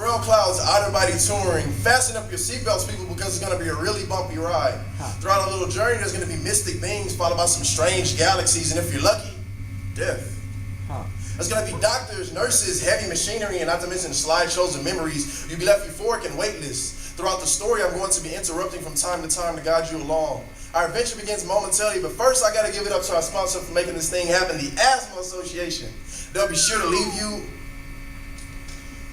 mr.cloud's outer body touring. Fasten up your seatbelts, people, because it's going to be a really bumpy ride. Throughout our little journey, there's going to be mystic beings followed by some strange galaxies, and if you're lucky, death. There's going to be doctors, nurses, heavy machinery, and not to mention slideshows and memories. You'll be left euphoric and weightless. Throughout the story, I'm going to be interrupting from time to time to guide you along. Our adventure begins momentarily, but first I got to give it up to our sponsor for making this thing happen, the Asthma Association. They'll be sure to leave you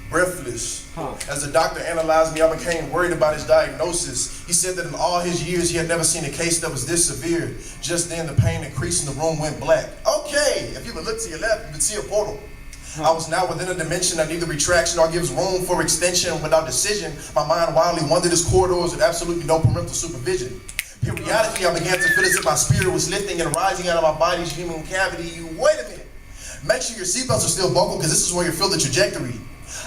breathless. As the doctor analyzed me, I became worried about his diagnosis. He said that in all his years, he had never seen a case that was this severe. Just then, the pain increased and the room went black. Okay, if you would look to your left, you would see a portal. I was now within a dimension that neither retraction nor gives room for extension. Without decision, my mind wildly wandered its corridors with absolutely no parental supervision. Periodically, I began to feel as if my spirit was lifting and rising out of my body's human cavity. Wait a minute. Make sure your seatbelts are still buckled, because this is where you feel the trajectory.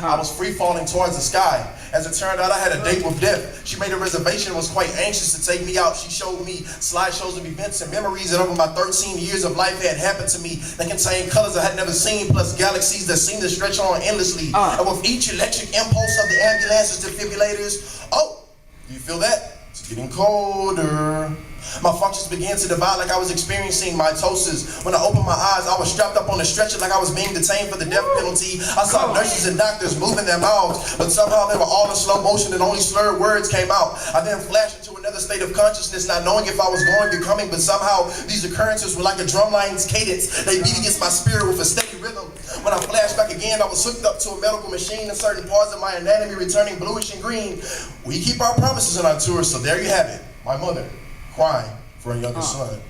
I was free falling towards the sky. As it turned out, I had a date with death. She made a reservation and was quite anxious to take me out. She showed me slideshows of events and memories that over my 13 years of life had happened to me. They contained colors I had never seen, plus galaxies that seemed to stretch on endlessly. And with each electric impulse of the ambulances, defibrillators, oh, do you feel that? It's getting colder. My functions began to divide like I was experiencing mitosis. When I opened my eyes, I was strapped up on a stretcher like I was being detained for the death penalty. I saw nurses and doctors moving their mouths, but somehow they were all in slow motion and only slurred words came out. I then flashed into another state of consciousness, not knowing if I was going or coming, but somehow these occurrences were like a drumline's cadence. They beat against my spirit with a steady rhythm. When I flashed back again, I was hooked up to a medical machine and certain parts of my anatomy returning bluish and green. We keep our promises on our tours, so there you have it. My mother crying for a younger son.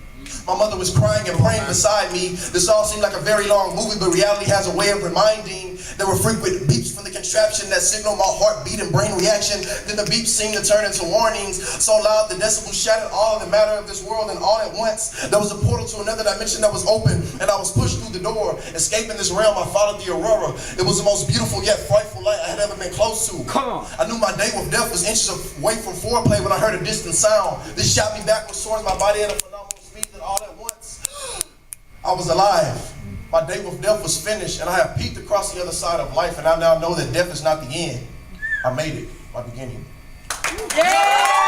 My mother was crying and praying beside me. This all seemed like a very long movie, but reality has a way of reminding. There were frequent beeps from the contraption that signaled my heartbeat and brain reaction. Then the beeps seemed to turn into warnings, so loud the decibels shattered all of the matter of this world, and all at once there was a portal to another dimension that was open, and I was pushed through the door. Escaping this realm, I followed the aurora. It was the most beautiful yet frightful light I had ever been close to. I knew my date with death was inches away from foreplay when I heard a distant sound. This shot me backwards towards my body at a phenomenal speed, and all at once I was alive. My date with death was finished, and I have peeked across the other side of life, and I now know that death is not the end. I made it, my beginning. Yeah!